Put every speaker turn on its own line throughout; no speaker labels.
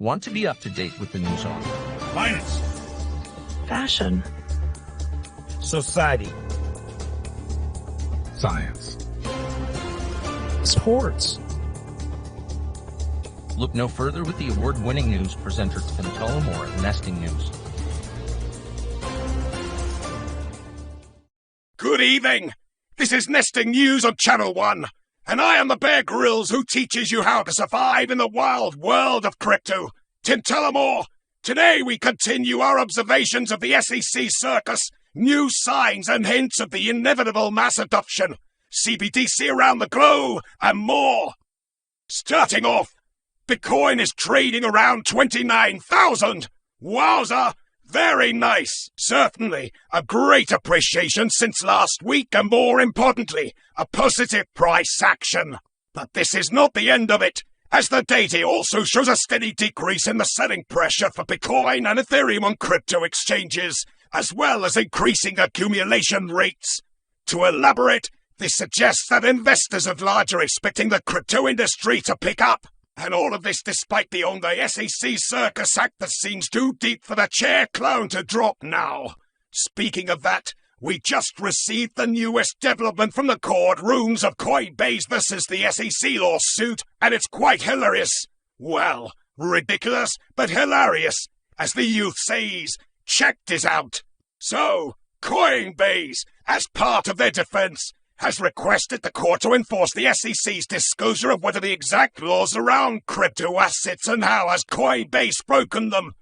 Want to be up to date with the news on
finance,
fashion,
society,
science,
sports?
Look no further with the award-winning news presenter Tim Tullamore at NestingNews.
Good evening. This is NestingNews on Channel 1, and I am the Bear Grylls who teaches you how to survive in the wild world of crypto. Tim Tullamore. Today we continue our observations of the SEC circus, new signs and hints of the inevitable mass adoption, CBDC around the globe, and more. Starting off, Bitcoin is trading around 29,000. Wowza! Very nice. Certainly a great appreciation since last week, and more importantly, a positive price action. But this is not the end of it, as the data also shows a steady decrease in the selling pressure for Bitcoin and Ethereum on crypto exchanges, as well as increasing accumulation rates. To elaborate, this suggests that investors at large are expecting the crypto industry to pick up. And all of this despite the SEC circus act that seems too deep for the chair clown to drop now. Speaking of that, we just received the newest development from the courtrooms of Coinbase versus the SEC lawsuit, and it's quite hilarious. Well, ridiculous, but hilarious. As the youth says, check this out. So, Coinbase, as part of their defense, has requested the court to enforce the SEC's disclosure of what are the exact laws around crypto assets and how has Coinbase broken them.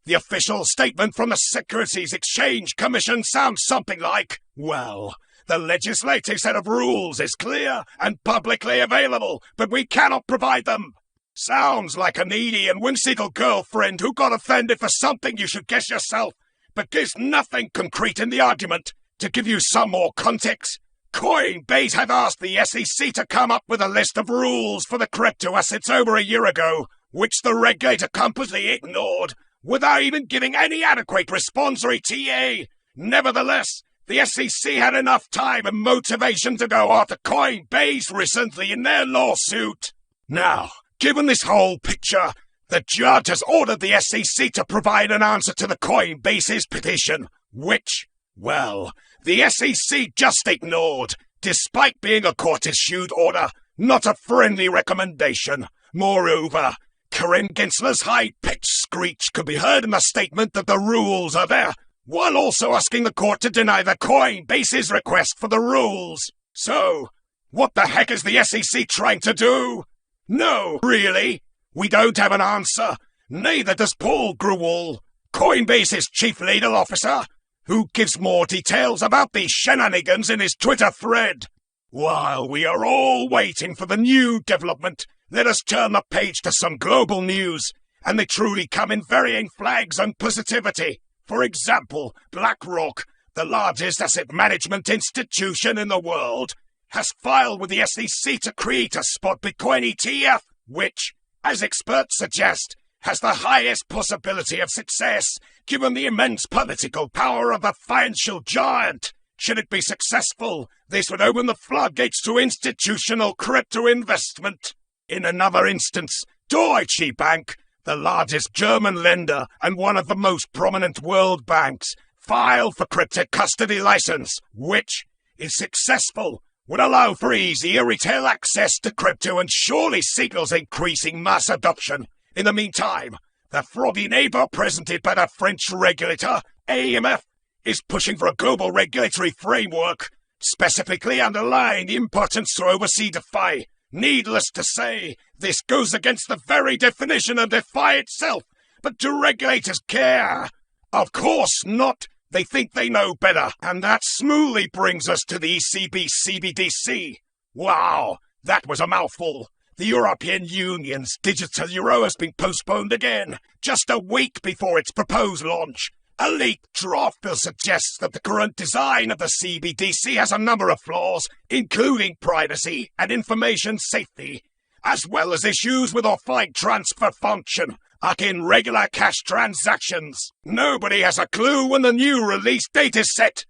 The official statement from the Securities Exchange Commission sounds something like, well, the legislative set of rules is clear and publicly available, but we cannot provide them. Sounds like a needy and whimsical girlfriend who got offended for something you should guess yourself, but gives nothing concrete in the argument. To give you some more context, Coinbase had asked the SEC to come up with a list of rules for the crypto assets over a year ago, which the regulator completely ignored, without even giving any adequate response or ETA. Nevertheless, the SEC had enough time and motivation to go after Coinbase recently in their lawsuit. Now, given this whole picture, the judge has ordered the SEC to provide an answer to the Coinbase's petition, which, well, the SEC just ignored, despite being a court-issued order, not a friendly recommendation. Moreover, Karen Gensler's high-pitched screech could be heard in the statement that the rules are there, while also asking the court to deny the Coinbase's request for the rules. So, what the heck is the SEC trying to do? No, really, we don't have an answer. Neither does Paul Grewal, Coinbase's chief legal officer, who gives more details about these shenanigans in his Twitter thread. While we are all waiting for the new development, let us turn the page to some global news, and they truly come in varying flags and positivity. For example, BlackRock, the largest asset management institution in the world, has filed with the SEC to create a spot Bitcoin ETF, which, as experts suggest, has the highest possibility of success, given the immense political power of the financial giant. Should it be successful, this would open the floodgates to institutional crypto investment. In another instance, Deutsche Bank, the largest German lender and one of the most prominent world banks, filed for crypto custody license, which, if successful, would allow for easier retail access to crypto and surely signals increasing mass adoption. In the meantime, the froggy neighbor presented by the French regulator, AMF, is pushing for a global regulatory framework, specifically underlying the importance to oversee DeFi. Needless to say, this goes against the very definition of DeFi itself. But do regulators care? Of course not. They think they know better. And that smoothly brings us to the ECB CBDC. Wow, that was a mouthful. The European Union's digital euro has been postponed again, just a week before its proposed launch. A leaked draft bill suggests that the current design of the CBDC has a number of flaws, including privacy and information safety, as well as issues with offline transfer function, like in regular cash transactions. Nobody has a clue when the new release date is set.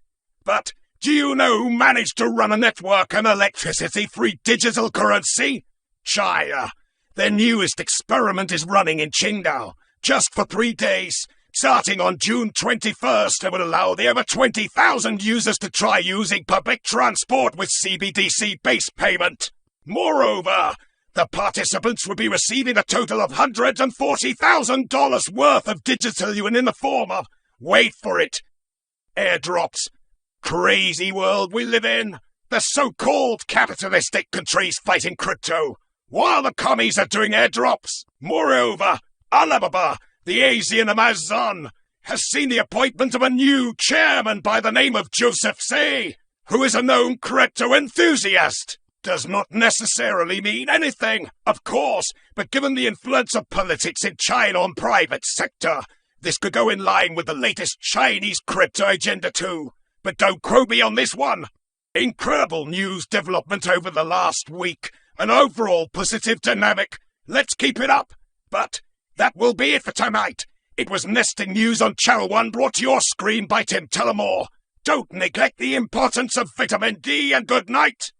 But do you know who managed to run a network and electricity-free digital currency? China. Their newest experiment is running in Qingdao, just for 3 days. Starting on June 21st, it would allow the over 20,000 users to try using public transport with CBDC-based payment. Moreover, the participants would be receiving a total of $140,000 worth of digital yuan in the form of, wait for it, airdrops. Crazy world we live in. The so-called capitalistic countries fighting crypto, while the commies are doing airdrops. Moreover, Alibaba, the Asian Amazon, has seen the appointment of a new chairman by the name of Joseph Say, who is a known crypto enthusiast. Does not necessarily mean anything, of course, but given the influence of politics in China on private sector, this could go in line with the latest Chinese crypto agenda too. But don't quote me on this one. Incredible news development over the last week. An overall positive dynamic. Let's keep it up. But that will be it for tonight. It was Nesting News on Channel 1, brought to your screen by Tim Tullamore. Don't neglect the importance of vitamin D, and good night.